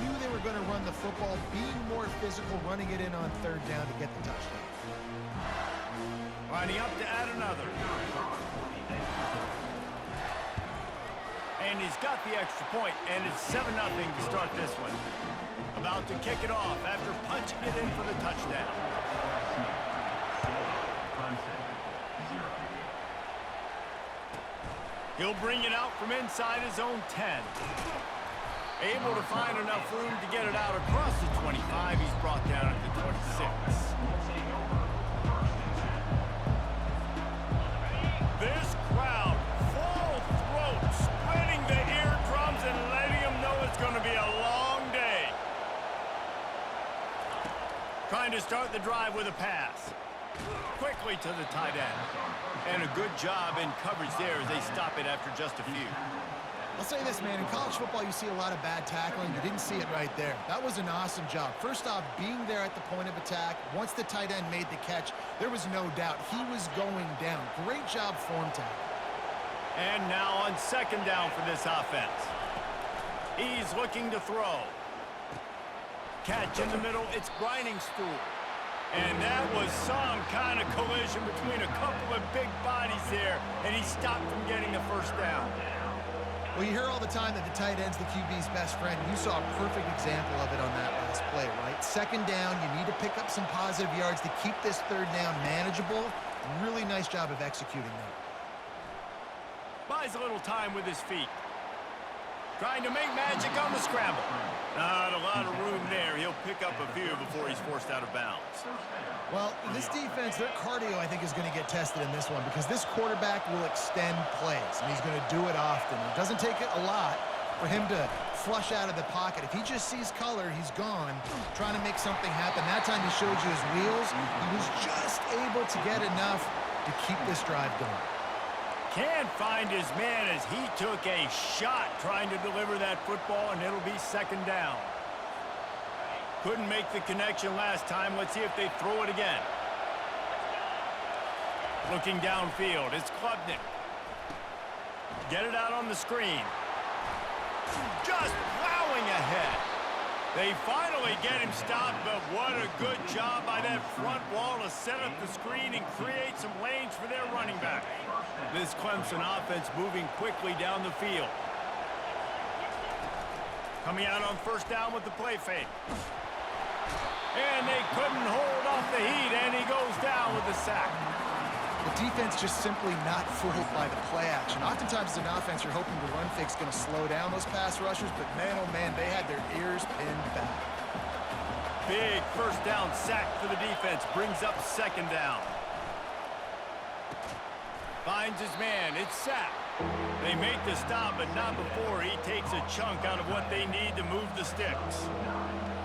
knew they were going to run the football, being more physical, running it in on third down to get the touchdown. Lining up to add another. And he's got the extra point, and it's 7-0 to start this one. About to kick it off after punching it in for the touchdown. He'll bring it out from inside his own 10. Able to find enough room to get it out across the 25. He's brought down at the 26. This crowd, full throat, splitting the eardrums and letting them know it's going to be a long day. Trying to start the drive with a pass. Quickly to the tight end. And a good job in coverage there as they stop it after just a few. I'll say this, man. In college football, you see a lot of bad tackling. You didn't see it right there. That was an awesome job. First off, being there at the point of attack. Once the tight end made the catch, there was no doubt he was going down. Great job form tackle. And now on second down for this offense. He's looking to throw. Catch in the middle. It's Grinding Stool. And that was some kind of collision between a couple of big bodies there, and he stopped from getting the first down. Well, you hear all the time that the tight end's the QB's best friend. You saw a perfect example of it on that last play, right? Second down, you need to pick up some positive yards to keep this third down manageable. Really nice job of executing that. Buys a little time with his feet. Trying to make magic on the scramble. Not a lot of room there. He'll pick up a few before he's forced out of bounds. Well, this defense, their cardio, I think, is going to get tested in this one because this quarterback will extend plays, and he's going to do it often. It doesn't take a lot for him to flush out of the pocket. If he just sees color, he's gone, trying to make something happen. That time he showed you his wheels. He was just able to get enough to keep this drive going. Can't find his man as he took a shot trying to deliver that football, and it'll be second down. Couldn't make the connection last time. Let's see if they throw it again. Looking downfield, it's Klubnik. Get it out on the screen. Just plowing ahead. They finally get him stopped, but what a good job by that front wall to set up the screen and create some lanes for their running back. This Clemson offense moving quickly down the field. Coming out on first down with the play fake. And they couldn't hold off the heat, and he goes down with the sack. The defense just simply not fooled by the play action. Oftentimes as an offense, you're hoping the run fake's going to slow down those pass rushers, but man, oh man, they had their ears pinned back. Big first down sack for the defense. Brings up second down. Finds his man. It's sacked. They make the stop, but not before he takes a chunk out of what they need to move the sticks.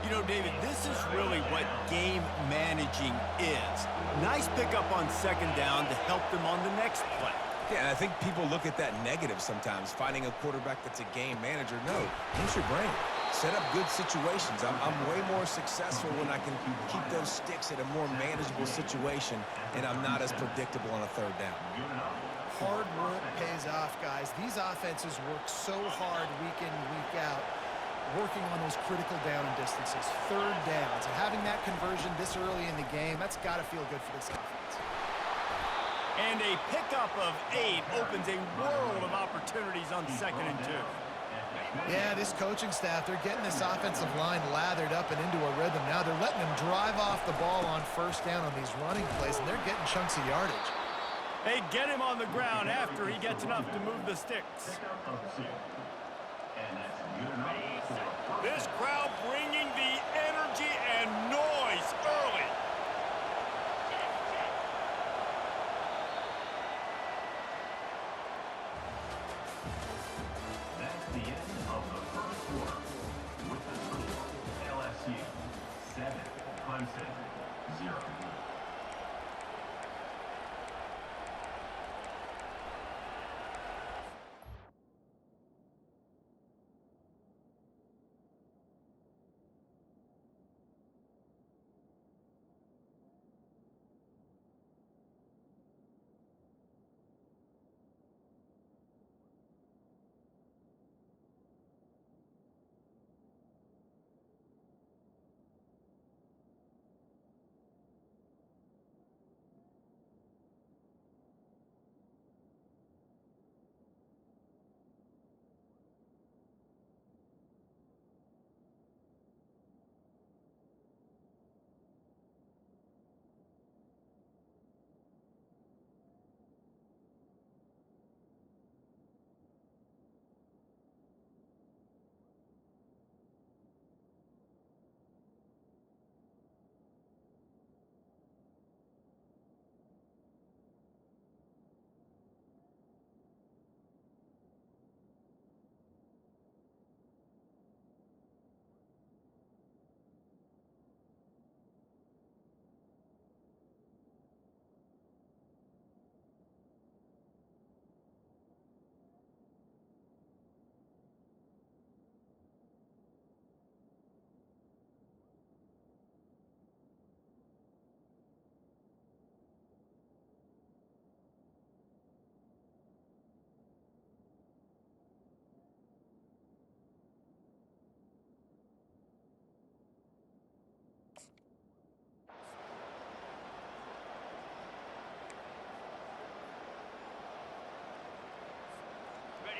You know, David, this is really what game managing is. Nice pickup on second down to help them on the next play. Yeah, and I think people look at that negative sometimes, finding a quarterback that's a game manager. No, use your brain. Set up good situations. I'm way more successful when I can keep those sticks at a more manageable situation, and I'm not as predictable on a third down. Hard work pays off, guys. These offenses work so hard week in, week out, working on those critical down distances, third downs, and having that conversion this early in the game, that's got to feel good for this offense. And a pickup of 8 opens a world of opportunities on second and 2. Yeah, this coaching staff, they're getting this offensive line lathered up and into a rhythm. Now they're letting them drive off the ball on first down on these running plays, and they're getting chunks of yardage. They get him on the ground after he gets enough to move the sticks. This crowd bringing the energy and noise early. That's the end of the first quarter. With the score, LSU 7, Clemson 0.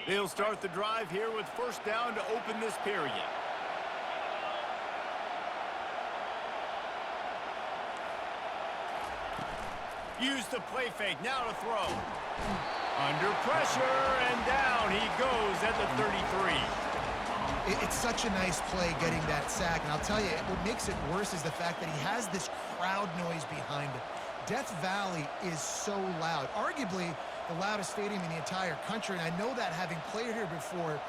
They'll start the drive here with first down to open this period. Use the play fake, now to throw. Under pressure, and down he goes at the 33. It's such a nice play getting that sack, and I'll tell you, what makes it worse is the fact that he has this crowd noise behind him. Death Valley is so loud, arguably the loudest stadium in the entire country, and I know that having played here before.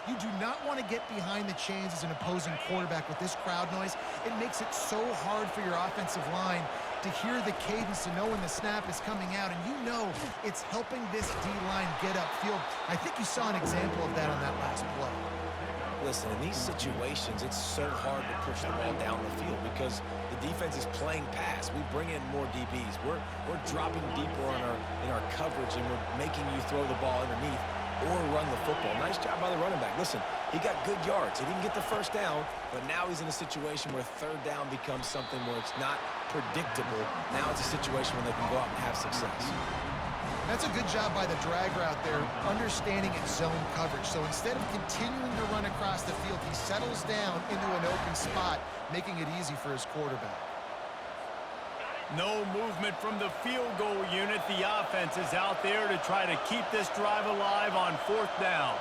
You do not want to get behind the chains as an opposing quarterback with this crowd noise. It makes it so hard for your offensive line to hear the cadence, to know when the snap is coming out, and you know it's helping this D-line get upfield. I think you saw an example of that on that last play. Listen, in these situations, it's so hard to push the ball down the field because the defense is playing pass. We bring in more DBs. We're dropping deeper in our coverage, and we're making you throw the ball underneath or run the football. Nice job by the running back. Listen, he got good yards. He didn't get the first down, but now he's in a situation where third down becomes something where it's not predictable. Now it's a situation where they can go out and have success. That's a good job by the drag route there, understanding its zone coverage. So instead of continuing to run across the field, he settles down into an open spot, making it easy for his quarterback. No movement from the field goal unit. The offense is out there to try to keep this drive alive on fourth down.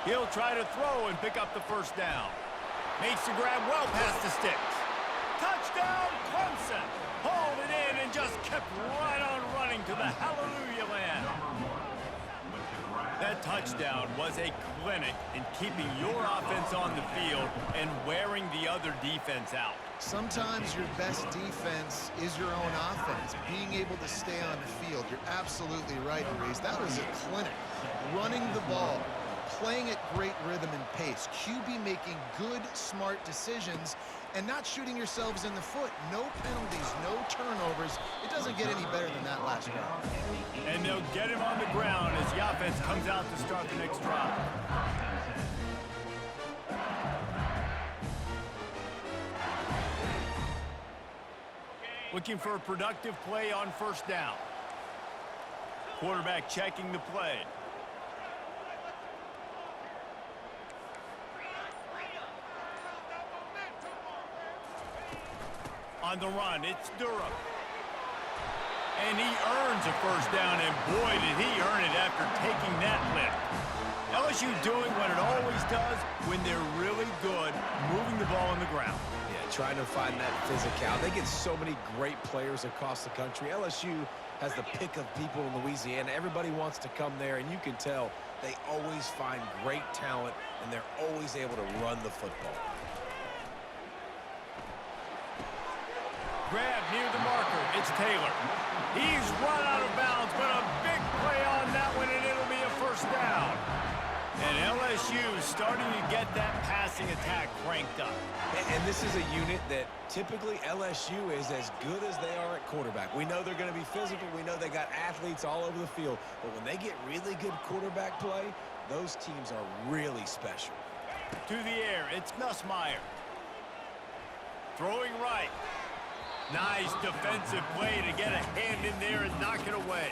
He'll try to throw and pick up the first down. Makes the grab well past the sticks. Touchdown, Clemson! Hauled it in and just kept right on running to the hallelujah land. That touchdown was a clinic in keeping your offense on the field and wearing the other defense out. Sometimes your best defense is your own offense, being able to stay on the field. You're absolutely right, Maurice. That was a clinic. Running the ball, playing at great rhythm and pace. QB making good, smart decisions and not shooting yourselves in the foot. No penalties, no turnovers. It doesn't get any better than that last round. And they'll get him on the ground as the offense comes out to start the next drive. Looking for a productive play on first down. Quarterback checking the play. On the run, it's Durham. And he earns a first down, and boy, did he earn it after taking that lift. LSU doing what it always does when they're really good, moving the ball on the ground. Yeah, trying to find that physicality. They get so many great players across the country. LSU has the pick of people in Louisiana. Everybody wants to come there, and you can tell they always find great talent, and they're always able to run the football. Grab near the marker. It's Taylor. He's run out of bounds, but a big play on that one, and it'll be a first down. And LSU is starting to get that passing attack cranked up. And this is a unit that typically LSU is as good as they are at quarterback. We know they're going to be physical. We know they got athletes all over the field. But when they get really good quarterback play, those teams are really special. To the air, it's Nussmeier. Throwing right. Nice defensive play to get a hand in there and knock it away.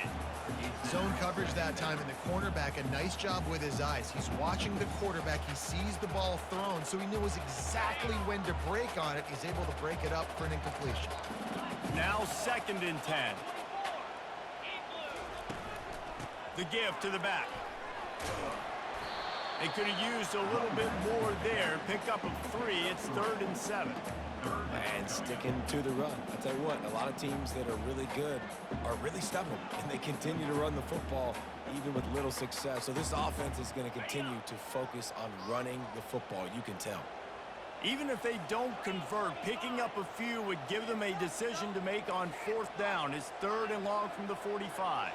Zone coverage that time, and the cornerback, a nice job with his eyes. He's watching the quarterback. He sees the ball thrown, so he knows exactly when to break on it. He's able to break it up for an incompletion. Now 2nd and 10. The give to the back. They could have used a little bit more there. Pick up a 3. It's 3rd and 7. And sticking to the run. I'll tell you what, a lot of teams that are really good are really stubborn, and they continue to run the football even with little success. So this offense is going to continue to focus on running the football. You can tell. Even if they don't convert, picking up a few would give them a decision to make on 4th down. It's 3rd and long from the 45.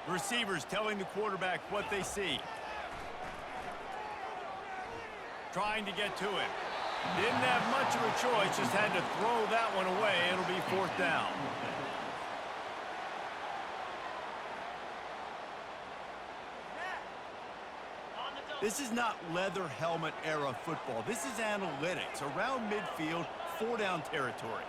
Receivers telling the quarterback what they see. Trying to get to him. Didn't have much of a choice, just had to throw that one away. It'll be 4th down. This is not leather helmet era football. This is analytics. Around midfield, 4-down territory.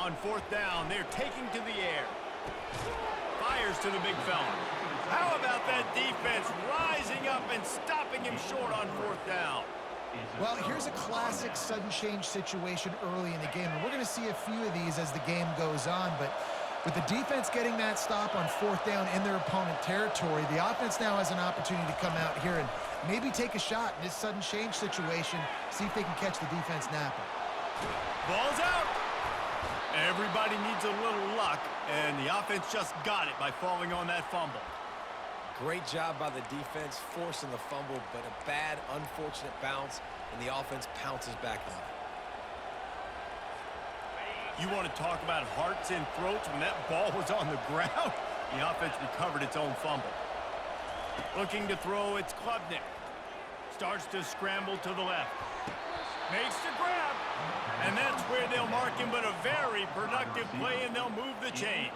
on fourth down. They're taking to the air. Fires to the big fella. How about that defense rising up and stopping him short on fourth down? Well, here's a classic sudden change situation early in the game, and we're going to see a few of these as the game goes on, but with the defense getting that stop on fourth down in their opponent territory, the offense now has an opportunity to come out here and maybe take a shot in this sudden change situation, see if they can catch the defense napping. Ball's out. Everybody needs a little luck, and the offense just got it by falling on that fumble. Great job by the defense forcing the fumble, but a bad, unfortunate bounce, and the offense pounces back on it. You want to talk about hearts and throats when that ball was on the ground? The offense recovered its own fumble. Looking to throw, it's Klubnik. Starts to scramble to the left. Makes the grab. And that's where they'll mark him, but a very productive play, and they'll move the chains.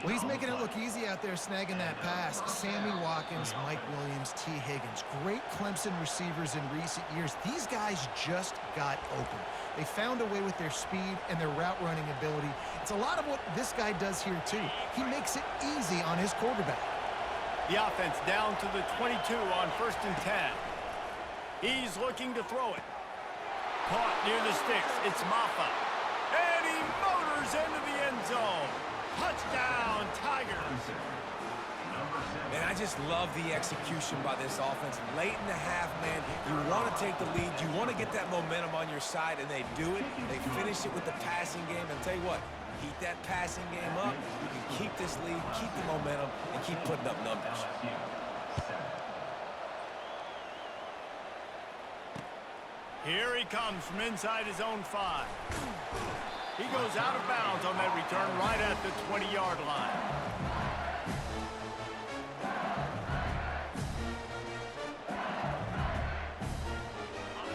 Well, he's making it look easy out there snagging that pass. Sammy Watkins, Mike Williams, T. Higgins. Great Clemson receivers in recent years. These guys just got open. They found a way with their speed and their route running ability. It's a lot of what this guy does here, too. He makes it easy on his quarterback. The offense down to the 22 on 1st and 10. He's looking to throw it. Caught near the sticks. It's Maffa. And he motors into the end zone. Touchdown, Tigers. Man, I just love the execution by this offense. Late in the half, man, you want to take the lead. You want to get that momentum on your side, and they do it. They finish it with the passing game. And tell you what, keep that passing game up. You can keep this lead, keep the momentum, and keep putting up numbers. Here he comes from inside his own 5. He goes out of bounds on that return right at the 20-yard line.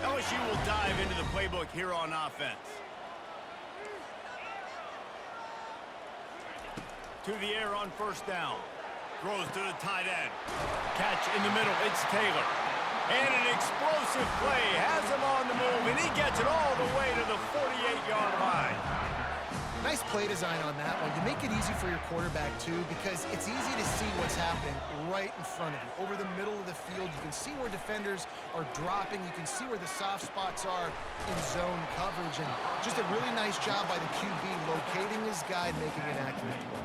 LSU will dive into the playbook here on offense. To the air on 1st down. Throws to the tight end. Catch in the middle. It's Taylor. And an explosive play has him on the move, and he gets it all the way to the 48-yard line. Nice play design on that one. You make it easy for your quarterback, too, because it's easy to see what's happening right in front of you. Over the middle of the field, you can see where defenders are dropping. You can see where the soft spots are in zone coverage. And just a really nice job by the QB locating his guy and making an accurate throw.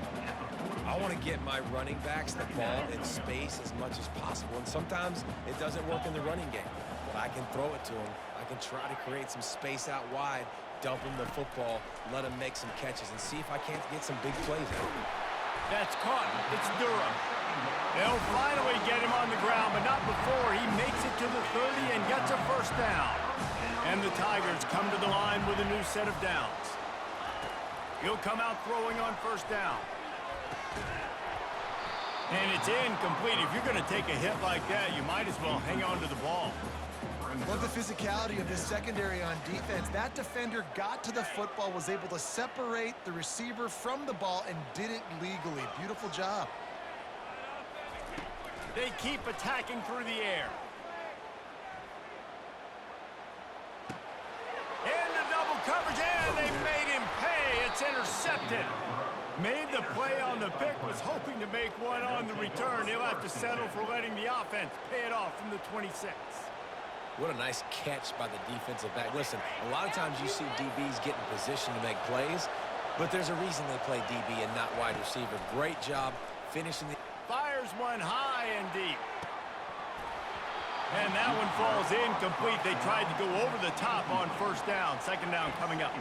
I want to get my running backs the ball in space as much as possible, and sometimes it doesn't work in the running game, but I can throw it to them. I can try to create some space out wide, dump him the football, let him make some catches, and see if I can't get some big plays out of him. That's caught. It's Durham. They'll finally get him on the ground, but not before he makes it to the 30 and gets a 1st down. And the Tigers come to the line with a new set of downs. He'll come out throwing on 1st down. And it's incomplete. If you're going to take a hit like that, you might as well hang on to the ball. Love the physicality of this secondary on defense. That defender got to the football, was able to separate the receiver from the ball, and did it legally. Beautiful job. They keep attacking through the air. Into double coverage, and they made him pay. It's intercepted. Made the play on the pick, was hoping to make one on the return. He'll have to settle for letting the offense pay it off from the 26. What a nice catch by the defensive back. Listen, a lot of times you see DBs get in position to make plays, but there's a reason they play DB and not wide receiver. Great job finishing the... Fires one high and deep. And that one falls incomplete. They tried to go over the top on 1st down. 2nd down coming up.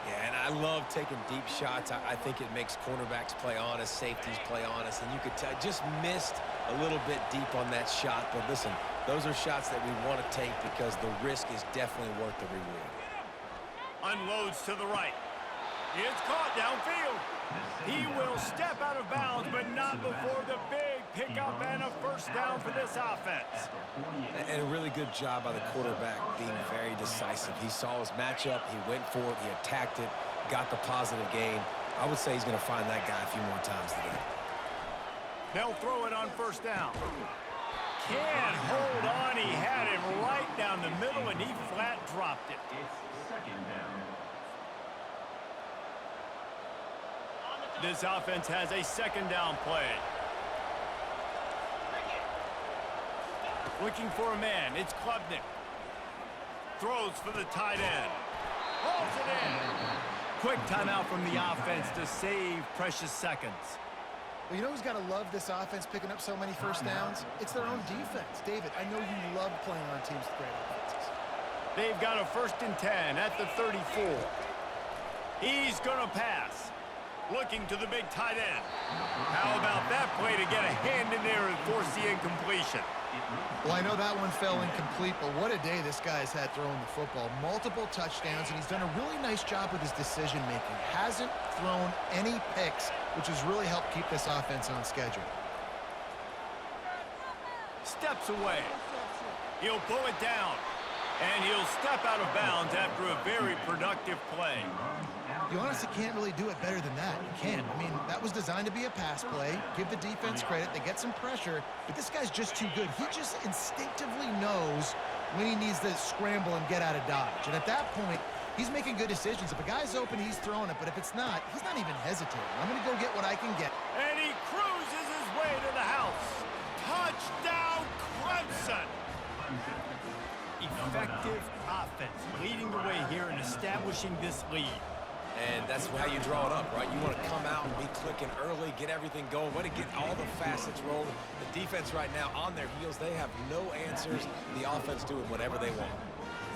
Yeah, and I love taking deep shots. I think it makes cornerbacks play honest, safeties play honest, and you could tell just missed a little bit deep on that shot. But listen, those are shots that we want to take because the risk is definitely worth the reward. Unloads to the right. It's caught downfield. He will step out of bounds, but not before the big pickup and a 1st down for this offense. And a really good job by the quarterback being very decisive. He saw his matchup, he went for it, he attacked it, got the positive gain. I would say he's going to find that guy a few more times today. They'll throw it on 1st down. Can't hold on. He had him right down the middle, and he flat dropped it. It's 2nd down. This offense has a second down play. Looking for a man. It's Klubnik. Throws for the tight end. Hauls it in. Quick timeout from the offense to save precious seconds. Well, you know who's got to love this offense picking up so many first downs? It's their own defense. David, I know you love playing on teams with great offenses. They've got a 1st and 10 at the 34. He's going to pass. Looking to the big tight end. How about that play to get a hand in there and force the incompletion? Well, I know that one fell incomplete, but what a day this guy's had throwing the football. Multiple touchdowns, and he's done a really nice job with his decision-making. Hasn't thrown any picks, which has really helped keep this offense on schedule. Steps away. He'll pull it down. And he'll step out of bounds after a very productive play. You honestly can't really do it better than that. You can't. I mean, that was designed to be a pass play. Give the defense credit. They get some pressure, but this guy's just too good. He just instinctively knows when he needs to scramble and get out of dodge. And at that point, he's making good decisions. If a guy's open, he's throwing it. But if it's not, he's not even hesitating. I'm going to go get what I can get. And he cruises his way to the house. Touchdown, Clemson! Effective offense leading the way here and establishing this lead. And that's how you draw it up, right? You want to come out and be clicking early, get everything going, want to get all the facets rolling. The defense right now on their heels, they have no answers. The offense doing whatever they want.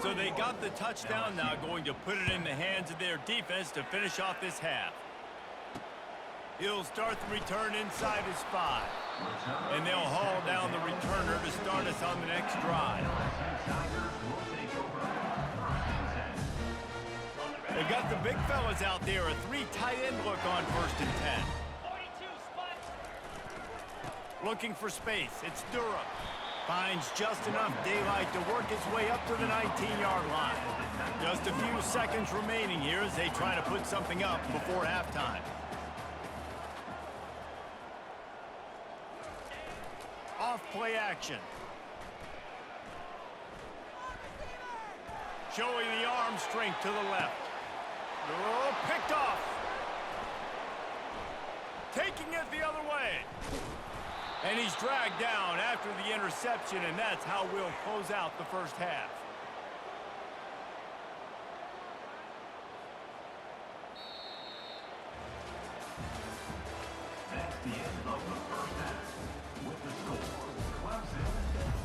So they got the touchdown, now going to put it in the hands of their defense to finish off this half. He'll start the return inside his 5. And they'll haul down the returner to start us on the next drive. They've got the big fellas out there, a 3 tight end look on 1st and 10. Looking for space, it's Durham. Finds just enough daylight to work his way up to the 19-yard line. Just a few seconds remaining here as they try to put something up before halftime. Off play action. Showing the arm strength to the left. Oh, picked off. Taking it the other way. And he's dragged down after the interception, and that's how we'll close out the first half. That's the end of the first half. With the score, Clemson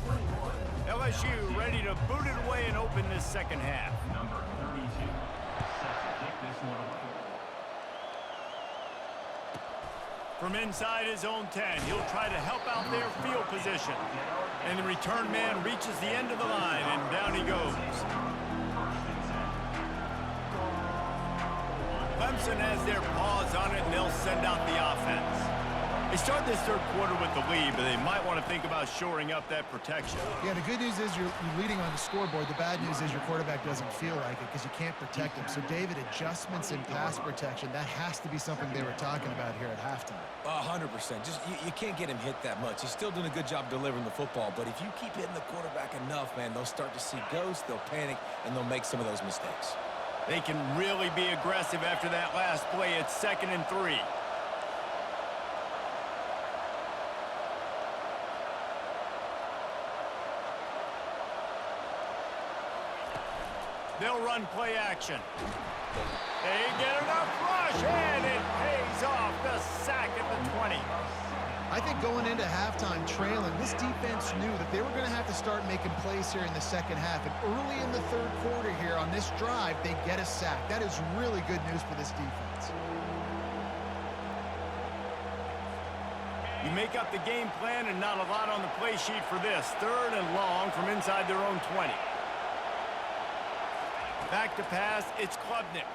21. LSU ready to boot it away and open this second half. Number 32 set to kick this one away. From inside his own 10, he'll try to help out their field position. And the return man reaches the end of the line, and down he goes. Clemson has their paws on it, and they'll send out the offense. They start this third quarter with the lead, but they might want to think about shoring up that protection. Yeah, the good news is you're leading on the scoreboard. The bad news is your quarterback doesn't feel like it because you can't protect him. So, David, adjustments in pass protection, that has to be something they were talking about here at halftime. 100%. Just you can't get him hit that much. He's still doing a good job delivering the football, but if you keep hitting the quarterback enough, man, they'll start to see ghosts, they'll panic, and they'll make some of those mistakes. They can really be aggressive after that last play. It's 2nd and 3. They'll run play action. They get enough rush, and it pays off. The sack at the 20. I think going into halftime trailing, this defense knew that they were going to have to start making plays here in the second half. And early in the third quarter here on this drive, they get a sack. That is really good news for this defense. You make up the game plan and not a lot on the play sheet for this. 3rd and long from inside their own 20. Back to pass, it's Klubnik.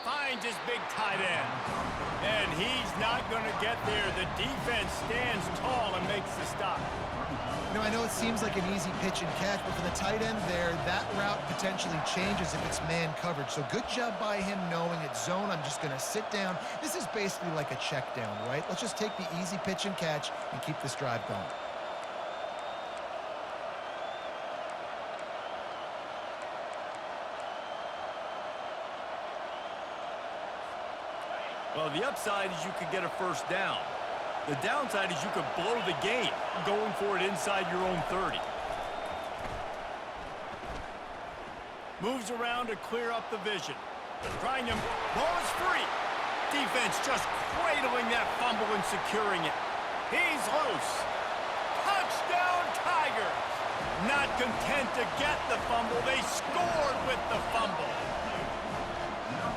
Finds his big tight end. And he's not going to get there. The defense stands tall and makes the stop. You know, I know it seems like an easy pitch and catch, but for the tight end there, that route potentially changes if it's man coverage. So good job by him knowing it's zone. I'm just going to sit down. This is basically like a check down, right? Let's just take the easy pitch and catch and keep this drive going. Well, the upside is you could get a first down. The downside is you could blow the game going for it inside your own 30. Moves around to clear up the vision. Trying to... Ball is free. Defense just cradling that fumble and securing it. He's loose. Touchdown, Tigers. Not content to get the fumble, they scored with the fumble.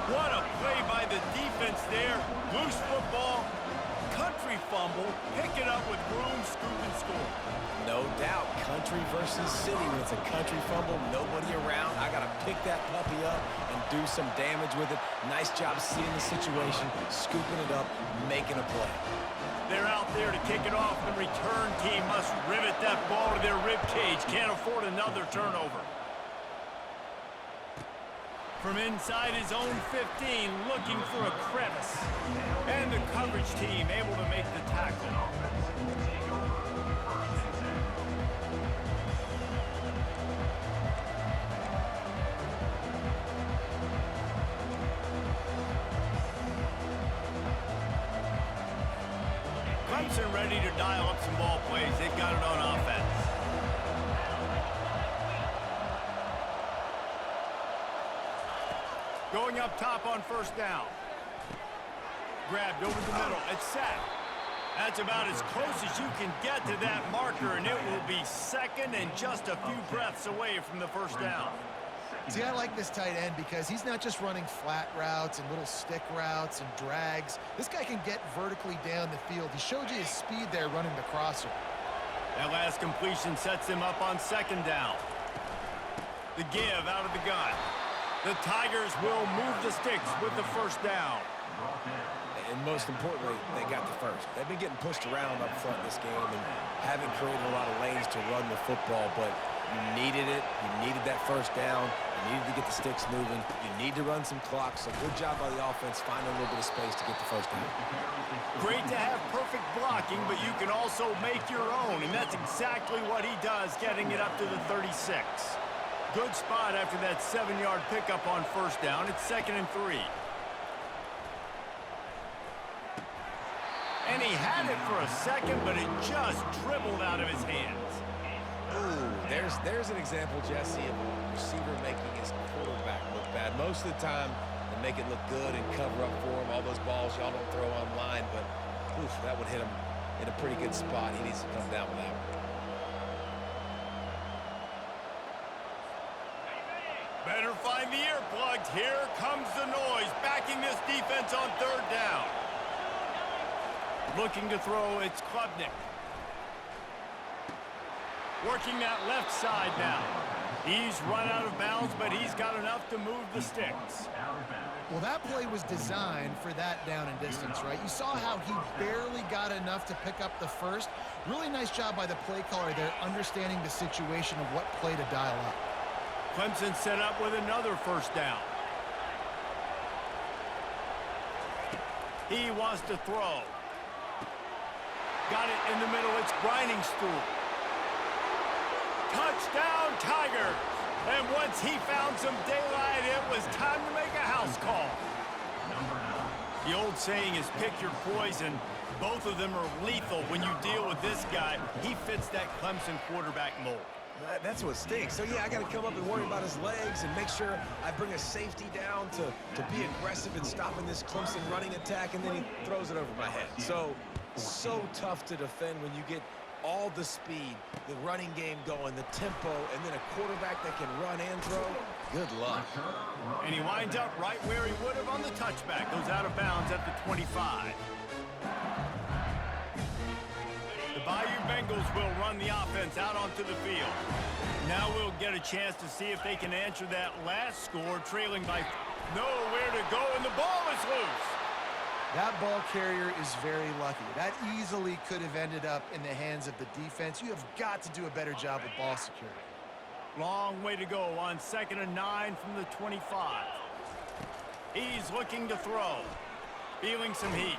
What a play by the defense there. Loose football, country fumble, pick it up with room, scoop, and score. No doubt, country versus city. When it's a country fumble, nobody around. I got to pick that puppy up and do some damage with it. Nice job seeing the situation, scooping it up, making a play. They're out there to kick it off. The return team must rivet that ball to their rib cage. Can't afford another turnover. From inside his own 15, looking for a crevice. And the coverage team able to make the tackle. Clemson ready to dial up some ball plays. They've got it on offense. Going up top on first down. Grabbed over the middle. It's set. That's about as close as you can get to that marker, and it will be second and just a few breaths away from the first down. See, I like this tight end because he's not just running flat routes and little stick routes and drags. This guy can get vertically down the field. He showed you his speed there running the crosser. That last completion sets him up on second down. The give out of the gun. The Tigers will move the sticks with the first down. And most importantly, they got the first. They've been getting pushed around up front this game and haven't created a lot of lanes to run the football, but you needed it. You needed that first down. You needed to get the sticks moving. You need to run some clock. So good job by the offense finding a little bit of space to get the first down. Great to have perfect blocking, but you can also make your own, and that's exactly what he does, getting it up to the 36. Good spot after that 7-yard pickup on first down. It's 2nd and 3. And he had it for a second, but it just dribbled out of his hands. Ooh, there's an example, Jesse, of a receiver making his quarterback look bad. Most of the time, they make it look good and cover up for him. All those balls y'all don't throw online, but oof, that would hit him in a pretty good spot. He needs to come down with that one. Better find the earplugs. Here comes the noise, backing this defense on third down. Looking to throw, it's Klubnik. Working that left side now. He's run out of bounds, but he's got enough to move the sticks. Well, that play was designed for that down and distance, right? You saw how he barely got enough to pick up the first. Really nice job by the play caller there, understanding the situation of what play to dial up. Clemson set up with another first down. He wants to throw. Got it in the middle. It's Briningstool. Touchdown, Tigers. And once he found some daylight, it was time to make a house call. The old saying is pick your poison. Both of them are lethal when you deal with this guy. He fits that Clemson quarterback mold. That's what stinks. So, yeah, I got to come up and worry about his legs and make sure I bring a safety down to be aggressive in stopping this Clemson running attack, and then he throws it over my head. So tough to defend when you get all the speed, the running game going, the tempo, and then a quarterback that can run and throw. Good luck. And he winds up right where he would have on the touchback. Goes out of bounds at the 25. The Bayou Bengals will run the offense out onto the field. Now we'll get a chance to see if they can answer that last score, trailing by nowhere to go, and the ball is loose. That ball carrier is very lucky. That easily could have ended up in the hands of the defense. You have got to do a better job with ball security. Long way to go on 2nd and 9 from the 25. He's looking to throw. Feeling some heat.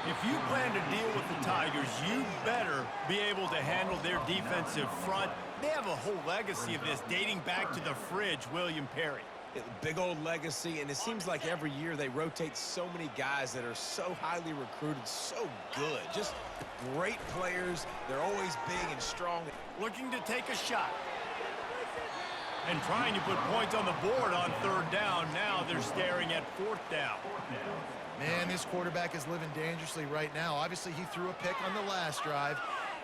If you plan to deal with the Tigers, you better be able to handle their defensive front. They have a whole legacy of this dating back to the fridge, William Perry. Big old legacy, and it seems like every year they rotate so many guys that are so highly recruited, so good. Just great players. They're always big and strong. Looking to take a shot. And trying to put points on the board on third down. Now they're staring at fourth down. Man, this quarterback is living dangerously right now. Obviously, he threw a pick on the last drive.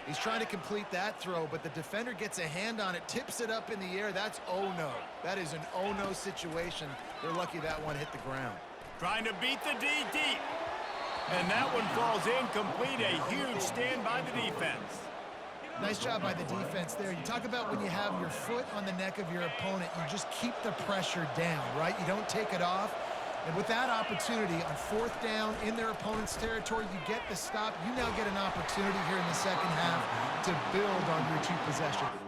He's trying to complete that throw, but the defender gets a hand on it, tips it up in the air. That's oh-no. That is an oh-no situation. They're lucky that one hit the ground. Trying to beat the D deep. And that one falls incomplete. A huge stand by the defense. Nice job by the defense there. You talk about when you have your foot on the neck of your opponent, you just keep the pressure down, right? You don't take it off. And with that opportunity on fourth down in their opponent's territory, you get the stop. You now get an opportunity here in the second half to build on your two possessions.